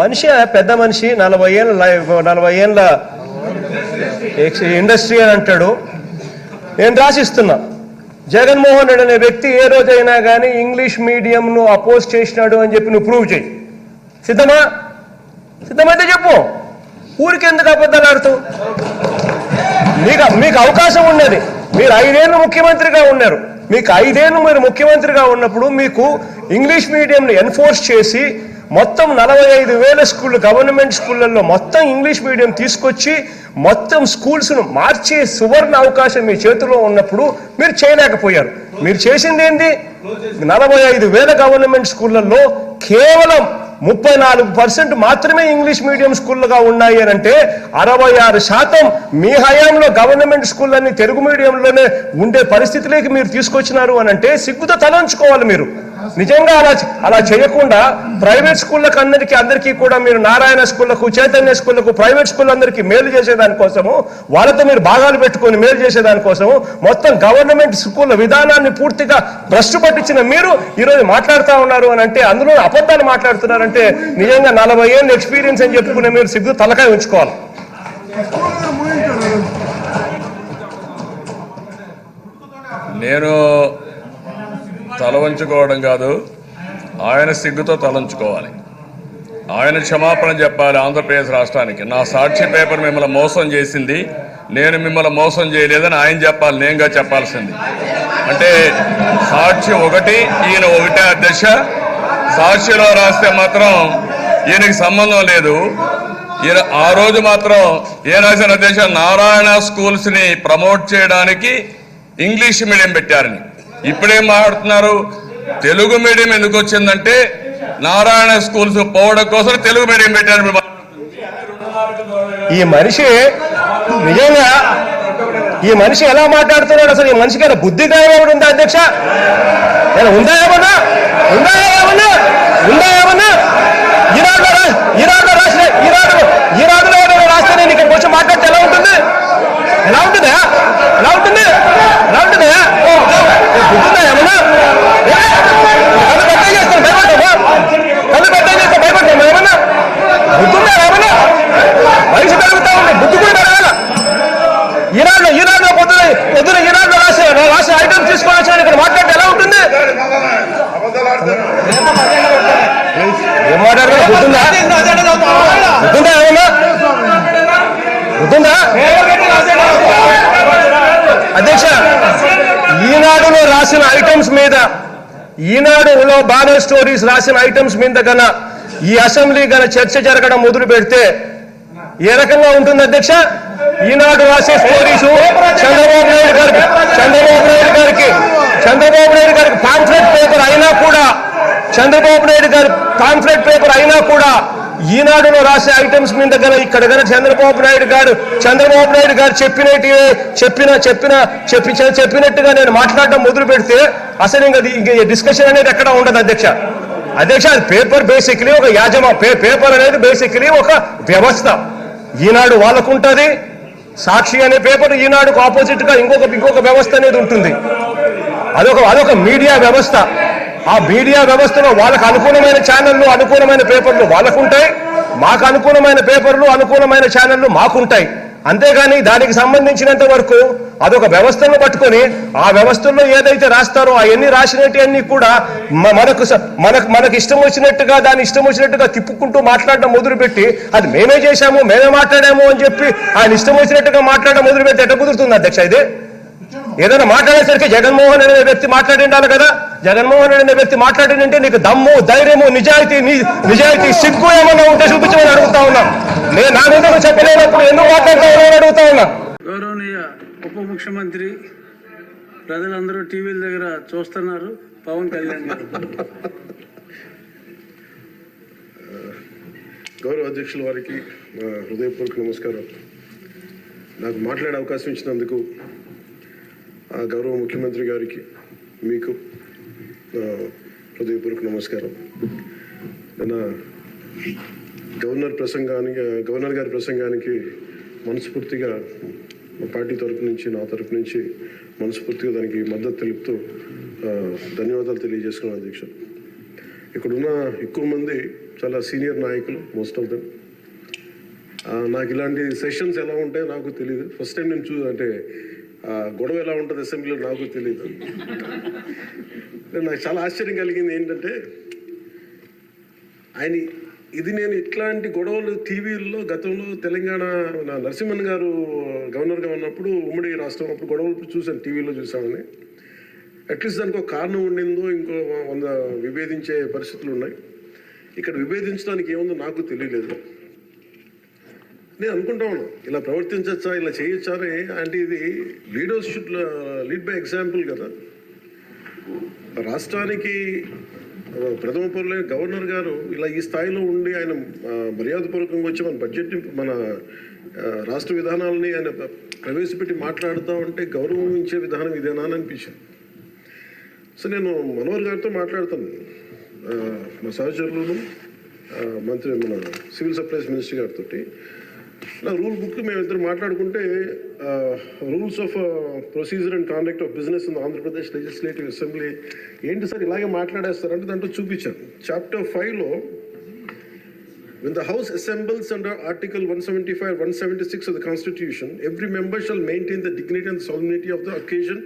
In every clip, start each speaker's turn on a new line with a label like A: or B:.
A: మనిషి పెద్ద మనిషి 40 ఏళ్ళ ఇండస్ట్రీ అని అంటాడు. నేను రాసిస్తున్నా, జగన్మోహన్ రెడ్డి అనే వ్యక్తి ఏ రోజైనా కానీ ఇంగ్లీష్ మీడియంను అపోజ్ చేసినాడు అని చెప్పి నువ్వు ప్రూవ్ చేయి. సిద్ధమా? సిద్ధమైతే చెప్పు. ఊరికి ఎందుకు అబద్ధాలు ఆడుతావు? మీకు అవకాశం ఉన్నది. మీరు 5 ఏళ్ళు ముఖ్యమంత్రిగా ఉన్నారు. మీకు 5 ఏళ్ళు మీరు ముఖ్యమంత్రిగా ఉన్నప్పుడు మీకు ఇంగ్లీష్ మీడియంను ఎన్ఫోర్స్ చేసి మొత్తం 45,000 స్కూళ్ళు, గవర్నమెంట్ స్కూళ్ళల్లో మొత్తం ఇంగ్లీష్ మీడియం తీసుకొచ్చి మొత్తం స్కూల్స్ను మార్చే సువర్ణ అవకాశం మీ చేతిలో ఉన్నప్పుడు మీరు చేయలేకపోయారు. మీరు చేసింది ఏంటి? 45,000 గవర్నమెంట్ స్కూళ్ళల్లో కేవలం 34% మాత్రమే ఇంగ్లీష్ మీడియం స్కూళ్ళుగా ఉన్నాయి అని అంటే 66% మీ హయాంలో గవర్నమెంట్ స్కూళ్ళన్నీ తెలుగు మీడియంలోనే ఉండే పరిస్థితిలోకి మీరు తీసుకొచ్చినారు అని అంటే సిగ్గుతో తలంచుకోవాలి. మీరు నిజంగా అలా చేయకుండా ప్రైవేట్ స్కూళ్ళకు అందరికీ కూడా మీరు నారాయణ స్కూళ్లకు, చైతన్య స్కూళ్లకు, ప్రైవేట్ స్కూల్ అందరికీ మేలు చేసేదానికోసము, వాళ్ళతో మీరు భాగాలు పెట్టుకొని మేలు చేసేదానికోసము మొత్తం గవర్నమెంట్ స్కూళ్ళ విధానాన్ని పూర్తిగా భ్రష్టు పట్టించిన మీరు ఈరోజు మాట్లాడుతూ ఉన్నారు అని అంటే, అందులో అబద్ధాలు మాట్లాడుతున్నారంటే నిజంగా 40 ఏళ్ళ ఎక్స్పీరియన్స్ అని చెప్పుకునే మీరు సిగ్గు తలకాయ ఉంచుకోవాలి.
B: నేను తల వంచుకోవడం కాదు, ఆయన సిగ్గుతో తలంచుకోవాలి. ఆయన క్షమాపణ చెప్పాలి ఆంధ్రప్రదేశ్ రాష్ట్రానికి. నా సాక్షి పేపర్ మిమ్మల్ని మోసం చేసింది, నేను మిమ్మల్ని మోసం చేయలేదని ఆయన చెప్పాలి, నేనుగా చెప్పాల్సింది. అంటే సాక్షి ఒకటి, ఈయన ఒకటే అధ్యక్ష. సాక్షిలో రాస్తే మాత్రం ఈయనకి సంబంధం లేదు. ఈయన ఆ రోజు మాత్రం ఏ రాసిన అధ్యక్ష, నారాయణ స్కూల్స్ని ప్రమోట్ చేయడానికి ఇంగ్లీష్ మీడియం పెట్టారని. ఇప్పుడేం మాట్లాడుతున్నారు? తెలుగు మీడియం ఎందుకు వచ్చిందంటే నారాయణ స్కూల్స్ పోవడం కోసం తెలుగు మీడియం పెట్టారు.
A: ఈ మనిషి నిజంగా ఎలా మాట్లాడుతున్నాడు? అసలు ఈ మనిషికి బుద్ధిగా ఏమైనా ఉందా అధ్యక్ష? ఉందా ఏమన్నా? ఈనాడులో రాస్తే నేను ఇక్కడ కొంచెం మాట్లాడితే ఎలా ఉంటుంది? ఎలా ఉంటుందా? బుద్ధిందా ఏమన్నా? కళ్ళు పెట్టే చేస్తాను భయపడతామా? ఏమన్నా బుద్ధిందా ఏమన్నా? వయసు పెరుగుతా ఉంది, బుద్ధి కూడా పెరగాల. ఈనాడులో పొద్దున ఈనాడులో రాసే ఐటమ్స్ తీసుకొని వచ్చాను ఇక్కడ మాట్లాడితే ఎలా ఉంటుంది? ఏం మాట్లాడుతున్నా? బుద్ధిందా ఏమన్నా? బుద్ధిందా అధ్యక్ష? ఈనాడులో రాసిన ఐటమ్స్ మీద, ఈనాడులో బానర్ స్టోరీస్ రాసిన ఐటమ్స్ మీద గన ఈ అసెంబ్లీ గన చర్చ జరగడం మొదలు పెడితే ఏ రకంగా ఉంటుంది అధ్యక్ష? ఈనాడు రాసే స్టోరీస్ చంద్రబాబు నాయుడు గారికి పాంఫ్లెట్ పేపర్ అయినా కూడా ఈనాడులో రాసే ఐటమ్స్ మీద గన ఇక్కడ గన చంద్రబాబు నాయుడు గారు చెప్పినట్టుగా నేను మాట్లాడడం మొదలు పెడితే అసలు ఇంకా డిస్కషన్ అనేది ఎక్కడ ఉండదు అధ్యక్ష. అది పేపర్ బేసిక్లీ ఒక పేపర్ అనేది బేసిక్లీ ఒక వ్యవస్థ. ఈనాడు వాళ్ళకుంటుంది, సాక్షి అనే పేపర్ ఈనాడుకు ఆపోజిట్ గా ఇంకొక వ్యవస్థ అనేది ఉంటుంది. అదొక మీడియా వ్యవస్థ. ఆ మీడియా వ్యవస్థలో వాళ్ళకు అనుకూలమైన ఛానళ్లు, అనుకూలమైన పేపర్లు వాళ్ళకుంటాయి, మాకు అనుకూలమైన పేపర్లు, అనుకూలమైన ఛానళ్లు మాకుంటాయి. అంతేగాని దానికి సంబంధించినంత వరకు అదొక వ్యవస్థను పట్టుకొని ఆ వ్యవస్థల్లో ఏదైతే రాస్తారో అవన్నీ రాసినట్టు కూడా మనకు ఇష్టం వచ్చినట్టుగా తిప్పుకుంటూ మాట్లాడడం మొదలుపెట్టి అది మేమే చేశాము, మేమే మాట్లాడాము అని చెప్పి ఆయన ఇష్టం వచ్చినట్టుగా మాట్లాడడం మొదలుపెట్టి ఎట్లా కుదురుతుంది అధ్యక్ష? ఇది ఏదైనా మాట్లాడేసరికి జగన్మోహన్ రెడ్డి అనే వ్యక్తి మాట్లాడి ఉండాలి కదా. జగన్మోహన్ రెడ్డి అనే వ్యక్తి మాట్లాడిందంటే నీకు దమ్ము, ధైర్యము, నిజాయితీ, సిగ్గు ఏమన్నా ఉంటే చూపించమని అడుగుతా ఉన్నా. నేను నా మీద చెప్పలేనప్పుడు ఎందుకు మాట్లాడతామని అడుగుతా ఉన్నా.
C: గౌరవనీయ ఉప ముఖ్యమంత్రి, ప్రజలందరూ టీవీల దగ్గర చూస్తున్నారు, పవన్ కళ్యాణ్ గారు.
D: గౌరవ అధ్యక్షుల వారికి హృదయపూర్వక నమస్కారం. నాకు మాట్లాడే అవకాశం ఇచ్చినందుకు గౌరవ ముఖ్యమంత్రి గారికి, మీకు హృదయపూర్వక నమస్కారం. నిన్న గవర్నర్ గారి ప్రసంగానికి మనస్ఫూర్తిగా మా పార్టీ తరపు నుంచి, నా తరపు నుంచి మనస్ఫూర్తిగా దానికి మద్దతు తెలుపుతూ ధన్యవాదాలు తెలియజేసుకున్నాను అధ్యక్ష. ఇక్కడున్న ఎక్కువ మంది చాలా సీనియర్ నాయకులు మోస్ట్ ఆఫ్ దెమ్. నాకు ఇలాంటి సెషన్స్ ఎలా ఉంటాయో నాకు తెలియదు. ఫస్ట్ టైం నేను అంటే గొడవ ఎలా ఉంటుంది అసెంబ్లీలో నాకు తెలియదు. నాకు చాలా ఆశ్చర్యం కలిగింది ఏంటంటే ఆయన నేను ఇట్లాంటి గొడవలు టీవీల్లో గతంలో తెలంగాణ నరసింహన్ గారు గవర్నర్గా ఉన్నప్పుడు ఉమ్మడి రాష్ట్రం అప్పుడు గొడవలు చూశాను, టీవీలో చూసామని. అట్లీస్ట్ దానికి ఒక కారణం ఉండిందో ఇంకో 100 విభేదించే పరిస్థితులు ఉన్నాయి. ఇక్కడ విభేదించడానికి ఏముందో నాకు తెలియలేదు. నేను అనుకుంటా ఉన్నాను ఇలా ప్రవర్తించచ్చా, ఇలా చేయొచ్చా అంటే ఇది leaders should lead by example కదా. రాష్ట్రానికి ప్రథమ పౌరులైన గవర్నర్ గారు ఇలా ఈ స్థాయిలో ఉండి ఆయన మర్యాదపూర్వకంగా వచ్చి మన బడ్జెట్ని మన రాష్ట్ర విధానాలని ఆయన ప్రవేశపెట్టి మాట్లాడుతూ ఉంటే గౌరవించే విధానం ఇదేనా అని అనిపించింది. సో నేను మనోహర్ గారితో మాట్లాడుతాను, మా సహచరులను మంత్రి మన సివిల్ సప్లైస్ మినిస్టర్ గారితో. నా రూల్ బుక్ మేమిద్దరు మాట్లాడుకుంటే rules of procedure and conduct of business in Andhra Pradesh legislative assembly ఏంటి సార్ ఇలాగే మాట్లాడేస్తారంటే దాంట్లో చూపించాను. Chapter 5లో when the House assembles under Article 175, 176 of the Constitution, every member shall maintain the dignity and solemnity of the occasion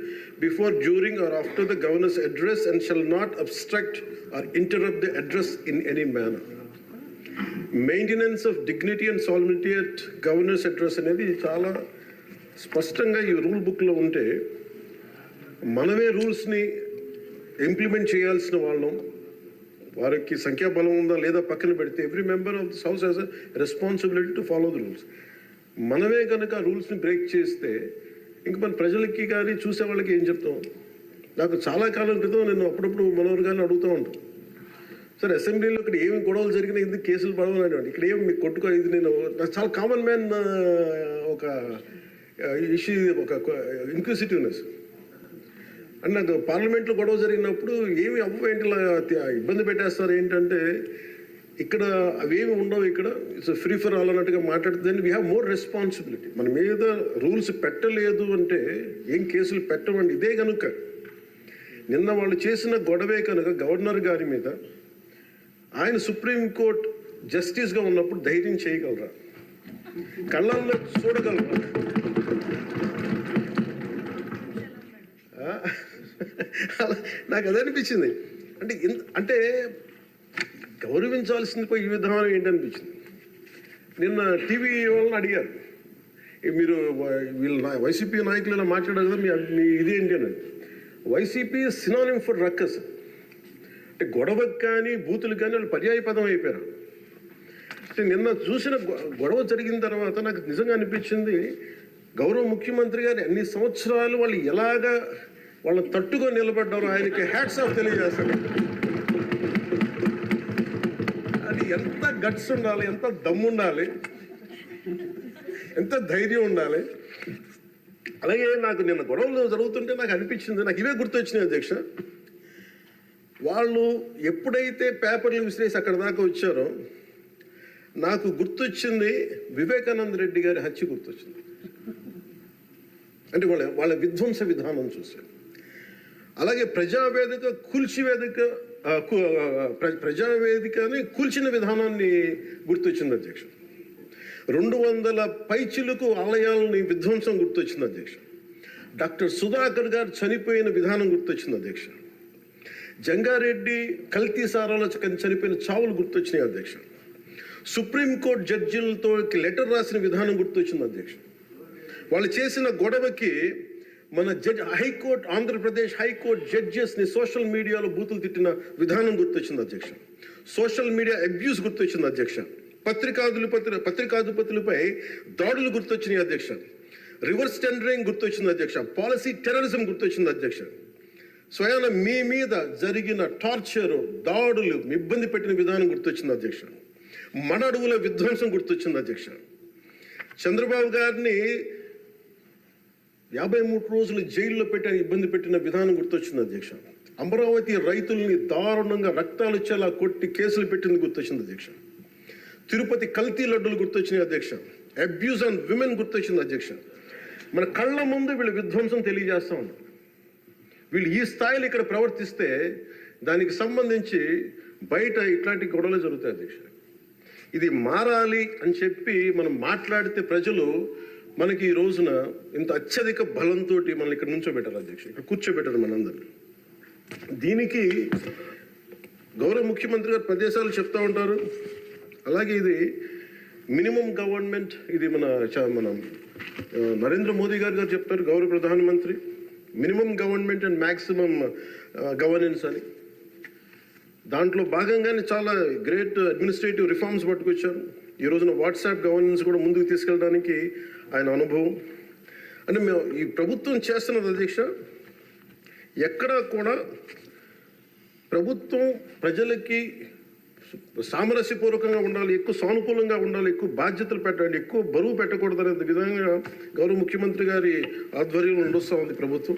D: before, during or after the governor's address and shall not obstruct or interrupt the address in any manner. Maintenance of dignity and salinity at governors address అనేది చాలా స్పష్టంగా ఈ rule బుక్లో ఉంటే మనమే రూల్స్ని implement చేయాల్సిన వాళ్ళం. వారికి సంఖ్యాబలం ఉందా లేదా పక్కన పెడితే every member of this house has a responsibility to follow the rules. మనమే కనుక ఆ రూల్స్ని బ్రేక్ చేస్తే ఇంక మన ప్రజలకి కానీ చూసే వాళ్ళకి ఏం చెప్తాం. నాకు చాలా కాలం క్రితం నేను అప్పుడప్పుడు మనోహర్ గారిని అడుగుతూ ఉంటాను, సార్ అసెంబ్లీలో ఇక్కడ ఏమి గొడవలు జరిగినా ఎందుకు కేసులు పడవని, ఇక్కడ ఏమి మీకు కొట్టుకో ఇది నేను నాకు చాలా కామన్ మ్యాన్ ఒక ఇష్యూ, ఒక ఇన్క్విజిటివ్నెస్. అండ్ నాకు పార్లమెంట్లో గొడవ జరిగినప్పుడు ఏమి ఏంటి ఇబ్బంది పెట్టేస్తారు ఏంటంటే ఇక్కడ అవేమి ఉండవు, ఇక్కడ ఇట్స్ ఫ్రీ ఫర్ ఆల్ అన్నట్టుగా మాట్లాడితే వీ హ్యావ్ మోర్ రెస్పాన్సిబిలిటీ. మన మీద రూల్స్ పెట్టలేదు అంటే ఏం కేసులు పెట్టమండి. ఇదే కనుక నిన్న వాళ్ళు చేసిన గొడవే కనుక గవర్నర్ గారి మీద ఆయన సుప్రీంకోర్టు జస్టిస్గా ఉన్నప్పుడు ధైర్యం చేయగలరా, కళ్ళల్లో చూడగలరా? నాకు అదే అనిపించింది. అంటే గౌరవించాల్సింది పోయి ఈ విధానం ఏంటనిపించింది. నిన్న టీవీ వాళ్ళని అడిగారు, మీరు వీళ్ళు వైసీపీ నాయకులు ఇలా మాట్లాడారు కదా, మీ ఇదేంటి అని. YCP synonym for ruckus. అంటే గొడవకు కానీ బూతులకు కానీ వాళ్ళు పర్యాయ పదం అయిపోయారు. అంటే నిన్న చూసిన గొడవ జరిగిన తర్వాత నాకు నిజంగా అనిపించింది, గౌరవ ముఖ్యమంత్రి గారు అన్ని సంవత్సరాలు వాళ్ళు ఎలాగా వాళ్ళని తట్టుకొని నిలబడ్డారు, ఆయనకి హ్యాట్స్ ఆఫ్ తెలియజేస్తారు. అది ఎంత గట్స్ ఉండాలి, ఎంత దమ్ము ఉండాలి, ఎంత ధైర్యం ఉండాలి. అలాగే నాకు నిన్న గొడవలు జరుగుతుంటే నాకు అనిపించింది, నాకు ఇవే గుర్తొచ్చినాయి అధ్యక్ష. వాళ్ళు ఎప్పుడైతే పేపర్లు విసిరేసి అక్కడ దాకా వచ్చారో నాకు గుర్తొచ్చింది వివేకానంద రెడ్డి గారి హత్య గుర్తొచ్చింది. అంటే వాళ్ళ విధ్వంస విధానం చూశాను. అలాగే ప్రజావేదికని కూల్చిన విధానాన్ని గుర్తొచ్చింది అధ్యక్ష. 200 పైచిలకు ఆలయాలని విధ్వంసం గుర్తొచ్చింది అధ్యక్ష. డాక్టర్ సుధాకర్ గారు చనిపోయిన విధానం గుర్తొచ్చింది అధ్యక్ష. జంగారెడ్డి కల్తీ సారాలో చనిపోయిన చావులు గుర్తొచ్చినాయి అధ్యక్ష. సుప్రీంకోర్టు జడ్జిలతో లెటర్ రాసిన విధానం గుర్తొచ్చింది అధ్యక్ష. వాళ్ళు చేసిన గొడవకి మన హైకోర్టు, ఆంధ్రప్రదేశ్ హైకోర్టు జడ్జెస్ని సోషల్ మీడియాలో బూతులు తిట్టిన విధానం గుర్తొచ్చింది అధ్యక్ష. సోషల్ మీడియా అబ్యూస్ గుర్తొచ్చింది అధ్యక్ష. పత్రికాధిపతులపై దాడులు గుర్తొచ్చినాయి అధ్యక్ష. రివర్స్ టెండరింగ్ గుర్తొచ్చింది అధ్యక్ష. పాలసీ టెర్రరిజం గుర్తొచ్చింది అధ్యక్ష. స్వయాన మీ మీద జరిగిన టార్చరు, దాడులు, ఇబ్బంది పెట్టిన విధానం గుర్తొచ్చింది అధ్యక్ష. మన అడవుల విధ్వంసం గుర్తొచ్చింది అధ్యక్ష. చంద్రబాబు గారిని 53 రోజులు జైల్లో పెట్టి ఇబ్బంది పెట్టిన విధానం గుర్తొచ్చింది అధ్యక్ష. అమరావతి రైతుల్ని దారుణంగా రక్తాలు వచ్చేలా కొట్టి కేసులు పెట్టింది గుర్తొచ్చింది అధ్యక్ష. తిరుపతి కల్తీ లడ్డులు గుర్తొచ్చినాయి అధ్యక్ష. అబ్యూజ్ ఆన్ విమెన్ గుర్తొచ్చింది అధ్యక్ష. మన కళ్ళ ముందు వీళ్ళు విధ్వంసం తెలియజేస్తా ఉన్నారు. వీళ్ళు ఈ స్థాయిలో ఇక్కడ ప్రవర్తిస్తే దానికి సంబంధించి బయట ఇట్లాంటి గొడవలు జరుగుతాయి అధ్యక్ష. ఇది మారాలి అని చెప్పి మనం మాట్లాడితే ప్రజలు మనకి ఈ రోజున ఇంత అత్యధిక బలంతో మనల్ని ఇక్కడ నుంచోబెట్టారు అధ్యక్ష, ఇక్కడ కూర్చోబెట్టారు మనందరినీ. దీనికి గౌరవ ముఖ్యమంత్రి గారు ప్రదేశాలు చెప్తా ఉంటారు. అలాగే ఇది మినిమం గవర్నమెంట్, ఇది మన నరేంద్ర మోదీ గారు చెప్తారు, గౌరవ ప్రధానమంత్రి, minimum government and maximum governance అని. దాంట్లో భాగంగానే చాలా గ్రేట్ అడ్మినిస్ట్రేటివ్ రిఫార్మ్స్ పట్టుకొచ్చారు. ఈ రోజున వాట్సాప్ గవర్నెన్స్ కూడా ముందుకు తీసుకెళ్ళడానికి ఆయన అనుభవం. అంటే మేము ఈ ప్రభుత్వం చేస్తున్నది అధ్యక్ష, ఎక్కడా కూడా ప్రభుత్వం ప్రజలకి సామరస్యపూర్వకంగా ఉండాలి, ఎక్కువ సానుకూలంగా ఉండాలి, ఎక్కువ బాధ్యతలు పెట్టాలి, ఎక్కువ బరువు పెట్టకూడదనే విధంగా గౌరవ ముఖ్యమంత్రి గారి ఆధ్వర్యంలో నడుస్తూ ఉంది ప్రభుత్వం.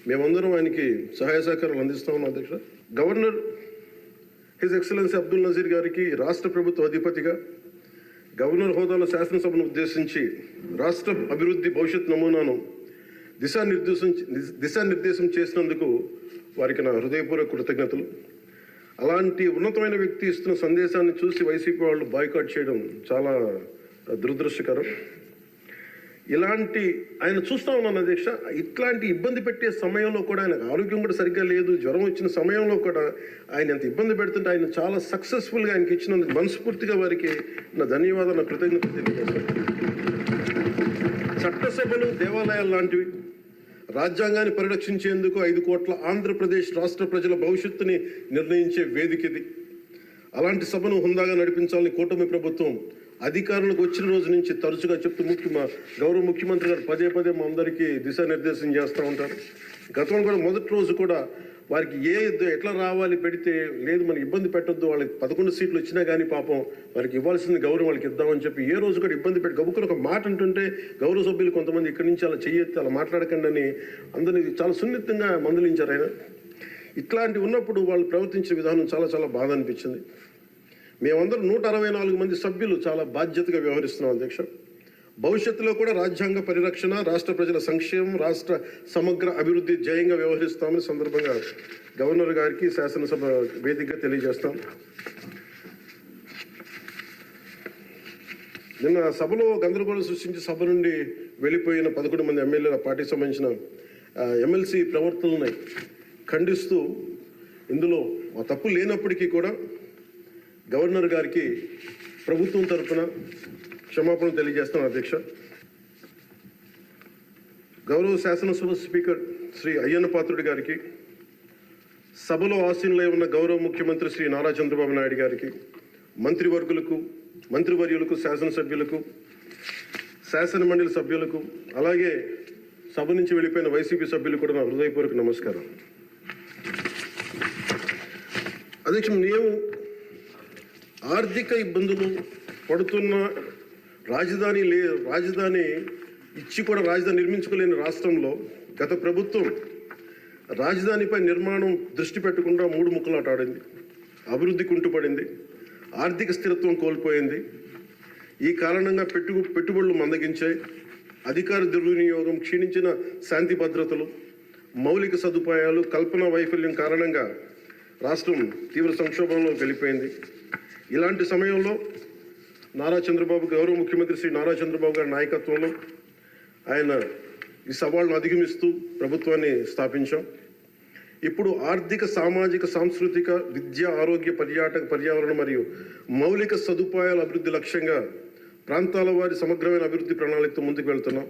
D: మేమందరం ఆయనకి సహాయ సహకారాలు అందిస్తా ఉన్నాం అధ్యక్ష. Governor his excellency Abdul Nazeer గారికి రాష్ట్ర ప్రభుత్వ అధిపతిగా గవర్నర్ హోదాలో శాసనసభను ఉద్దేశించి రాష్ట్ర అభివృద్ధి భవిష్యత్ నమూనాను దిశానిర్దేశం చేసినందుకు వారికి నా హృదయపూర్వక కృతజ్ఞతలు. అలాంటి ఉన్నతమైన వ్యక్తి ఇస్తున్న సందేశాన్ని చూసి వైసీపీ వాళ్ళు బాయ్కాట్ చేయడం చాలా దురదృష్టకరం. ఇలాంటి ఆయన చూస్తూ ఉన్నాను అధ్యక్ష, ఇట్లాంటి ఇబ్బంది పెట్టే సమయంలో కూడా ఆయనకు ఆరోగ్యం కూడా సరిగ్గా లేదు, జ్వరం వచ్చిన సమయంలో కూడా ఆయన ఎంత ఇబ్బంది పెడుతుంటే ఆయన చాలా సక్సెస్ఫుల్గా ఆయనకి ఇచ్చినందుకు మనస్ఫూర్తిగా వారికి నా ధన్యవాదాలు, నా కృతజ్ఞతలు తెలియజేస్తాను. చట్టసభలు దేవాలయాలు లాంటివి రాజ్యాంగాన్ని పరిరక్షించేందుకు 5 కోట్ల ఆంధ్రప్రదేశ్ రాష్ట్ర ప్రజల భవిష్యత్తుని నిర్ణయించే వేదిక ఇది. అలాంటి సభను హుందాగా నడిపించాలని కూటమి ప్రభుత్వం అధికారులకు వచ్చిన రోజు నుంచి తరచుగా చెప్తూ గౌరవ ముఖ్యమంత్రి గారు పదే మా అందరికీ దిశానిర్దేశం చేస్తూ ఉంటారు. గతంలో కూడా మొదటి రోజు కూడా వారికి ఎట్లా రావాలి పెడితే లేదు మనం ఇబ్బంది పెట్టొద్దు, వాళ్ళకి 11 సీట్లు వచ్చినా కానీ పాపం వారికి ఇవ్వాల్సింది గౌరవం వాళ్ళకి ఇద్దామని చెప్పి ఏ రోజు కూడా ఇబ్బంది పెట్టి గబుక్కుని ఒక మాట అంటుంటే గౌరవ సభ్యులు కొంతమంది ఇక్కడి నుంచి అలా చెయ్యెత్తి అలా మాట్లాడకండి అని అందరినీ చాలా సున్నితంగా మందలించారు ఆయన. ఇట్లాంటి ఉన్నప్పుడు వాళ్ళు ప్రవర్తించిన విధానం చాలా బాధ అనిపించింది. మేమందరం 164 మంది సభ్యులు చాలా బాధ్యతగా వ్యవహరిస్తున్నాం అధ్యక్ష. భవిష్యత్తులో కూడా రాజ్యాంగ పరిరక్షణ, రాష్ట్ర ప్రజల సంక్షేమం, రాష్ట్ర సమగ్ర అభివృద్ధి ధ్యేయంగా వ్యవహరిస్తామని సందర్భంగా గవర్నర్ గారికి శాసనసభ వేదికగా తెలియజేస్తాం. నిన్న సభలో గందరగోళం సృష్టించి సభ నుండి వెళ్ళిపోయిన 11 మంది ఎమ్మెల్యేల పార్టీకి సంబంధించిన ఎమ్మెల్సీ ప్రవర్తనల్ని ఖండిస్తూ ఇందులో ఆ తప్పు లేనప్పటికీ కూడా గవర్నర్ గారికి ప్రభుత్వం తరఫున క్షమాపణ తెలియజేస్తాను అధ్యక్ష. గౌరవ శాసనసభ స్పీకర్ శ్రీ అయ్యన్న పాత్రుడి గారికి, సభలో ఆసీనులై ఉన్న గౌరవ ముఖ్యమంత్రి శ్రీ నారా చంద్రబాబు నాయుడు గారికి, మంత్రివర్యులకు, శాసనసభ్యులకు, శాసనమండలి సభ్యులకు, అలాగే సభ నుంచి వెళ్ళిపోయిన వైసీపీ సభ్యులకు కూడా నా హృదయపూర్వక నమస్కారం. అధ్యక్ష, మేము ఆర్థిక ఇబ్బందులు పడుతున్న రాజధాని ఇచ్చి కూడా రాజధాని నిర్మించుకోలేని రాష్ట్రంలో గత ప్రభుత్వం రాజధానిపై నిర్మాణం దృష్టి పెట్టకుండా 3 ముక్కలాట ఆడింది. అభివృద్ధి కుంటుపడింది, ఆర్థిక స్థిరత్వం కోల్పోయింది. ఈ కారణంగా పెట్టుబడులు మందగించాయి, అధికార దుర్వినియోగం, క్షీణించిన శాంతి భద్రతలు, మౌలిక సదుపాయాలు, కల్పన వైఫల్యం కారణంగా రాష్ట్రం తీవ్ర సంక్షోభంలో వెళ్ళిపోయింది. ఇలాంటి సమయంలో గౌరవ ముఖ్యమంత్రి శ్రీ నారా చంద్రబాబు గారి నాయకత్వంలో ఆయన ఈ సవాళ్ళను అధిగమిస్తూ ప్రభుత్వాన్ని స్థాపించాం. ఇప్పుడు ఆర్థిక, సామాజిక, సాంస్కృతిక, విద్య, ఆరోగ్య, పర్యావరణ మరియు మౌలిక సదుపాయాల అభివృద్ధి లక్ష్యంగా ప్రాంతాల వారి సమగ్రమైన అభివృద్ధి ప్రణాళికతో ముందుకు వెళ్తున్నాం.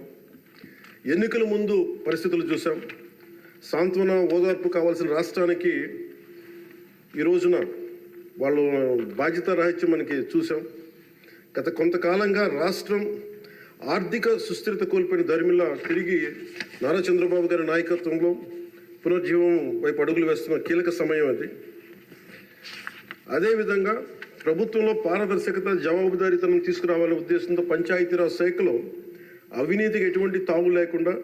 D: ఎన్నికల ముందు పరిస్థితులు చూసాం. సాంత్వన, ఓదార్పు కావాల్సిన రాష్ట్రానికి ఈ రోజున వాళ్ళు బాధ్యత రాహిత్యం మనకి చూసాం. గత కొంతకాలంగా రాష్ట్రం ఆర్థిక సుస్థిరత కోల్పోయిన ధర్మిలా తిరిగి నారా చంద్రబాబు గారి నాయకత్వంలో పునర్జీవం వైపు అడుగులు వేస్తున్న కీలక సమయం అది. అదేవిధంగా ప్రభుత్వంలో పారదర్శకత, జవాబుదారీతనం తీసుకురావాలనే ఉద్దేశంతో పంచాయతీరాజ్ శాఖలో అవినీతికి ఎటువంటి తావు లేకుండా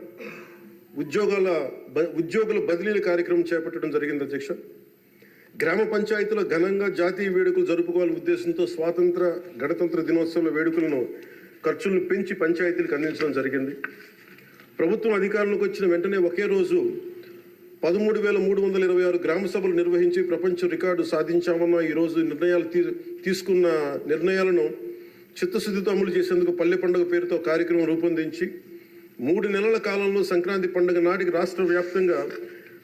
D: ఉద్యోగుల బదిలీల కార్యక్రమం చేపట్టడం జరిగింది అధ్యక్ష. గ్రామ పంచాయతీలో ఘనంగా జాతీయ వేడుకలు జరుపుకోవాలనే ఉద్దేశంతో గణతంత్ర దినోత్సవ వేడుకలను ఖర్చులను పెంచి పంచాయతీలకు అందించడం జరిగింది. ప్రభుత్వం అధికారంలోకి వచ్చిన వెంటనే ఒకే రోజు 13,326 గ్రామ సభలు నిర్వహించి ప్రపంచ రికార్డు సాధించామన్న ఈరోజు తీసుకున్న నిర్ణయాలను చిత్తశుద్ధితో అమలు చేసేందుకు పల్లె పండుగ పేరుతో కార్యక్రమం రూపొందించి 3 నెలల కాలంలో సంక్రాంతి పండుగ నాటికి రాష్ట్ర వ్యాప్తంగా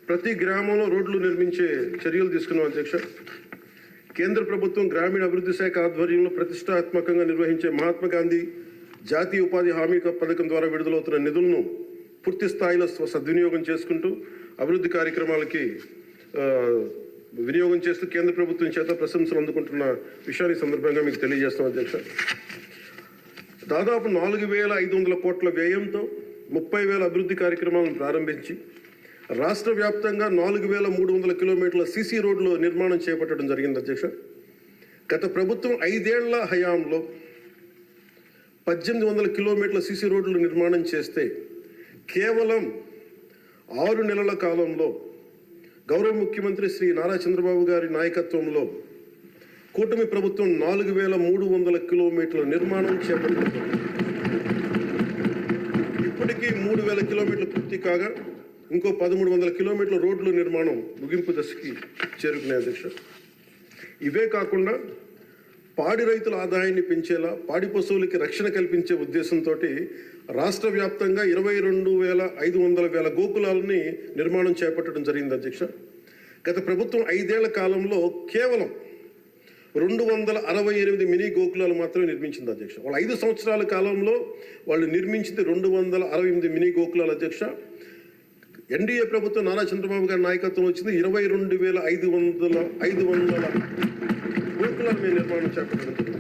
D: ప్రతి గ్రామంలో రోడ్లు నిర్మించే చర్యలు తీసుకున్నాం అధ్యక్ష. కేంద్ర ప్రభుత్వం గ్రామీణ అభివృద్ధి శాఖ ఆధ్వర్యంలో ప్రతిష్టాత్మకంగా నిర్వహించే మహాత్మా గాంధీ జాతీయ ఉపాధి హామీ పథకం ద్వారా విడుదలవుతున్న నిధులను పూర్తి స్థాయిలో సద్వినియోగం చేసుకుంటూ అభివృద్ధి కార్యక్రమాలకి వినియోగం చేస్తూ కేంద్ర ప్రభుత్వం చేత ప్రశంసలు అందుకుంటున్న విషయాన్ని సందర్భంగా మీకు తెలియజేస్తాం అధ్యక్ష. దాదాపు 4,500 కోట్ల వ్యయంతో 30,000 అభివృద్ధి కార్యక్రమాలను ప్రారంభించి రాష్ట్ర వ్యాప్తంగా 4,300 కిలోమీటర్ల సీసీ రోడ్లు నిర్మాణం చేపట్టడం జరిగింది అధ్యక్ష. గత ప్రభుత్వం 5 ఏళ్ల హయాంలో 1,800 కిలోమీటర్ల సీసీ రోడ్లు నిర్మాణం చేస్తే కేవలం 6 నెలల కాలంలో గౌరవ ముఖ్యమంత్రి శ్రీ నారా చంద్రబాబు గారి నాయకత్వంలో కూటమి ప్రభుత్వం 4,300 కిలోమీటర్ల నిర్మాణం చేపట్టింది. ఇప్పటికీ 3,000 కిలోమీటర్లు పూర్తి కాగా ఇంకో 1,300 కిలోమీటర్ల రోడ్ల నిర్మాణం ముగింపు దశకి చేరుకునే అధ్యక్ష. ఇవే కాకుండా పాడి రైతుల ఆదాయాన్ని పెంచేలా పాడి పశువులకి రక్షణ కల్పించే ఉద్దేశంతో రాష్ట్ర వ్యాప్తంగా 22,500 గోకులాలని నిర్మాణం చేపట్టడం జరిగింది అధ్యక్ష. గత ప్రభుత్వం 5 ఏళ్ల కాలంలో కేవలం 268 మినీ గోకులాలు మాత్రమే నిర్మించింది అధ్యక్ష. వాళ్ళు 5 సంవత్సరాల కాలంలో వాళ్ళు నిర్మించింది 268 మినీ గోకులాలు అధ్యక్ష. ఎన్డీఏ ప్రభుత్వం నారా చంద్రబాబు గారి నాయకత్వం వచ్చింది 22,500 గోకులాలు మేము నిర్మాణం చేపట్టడం జరిగింది.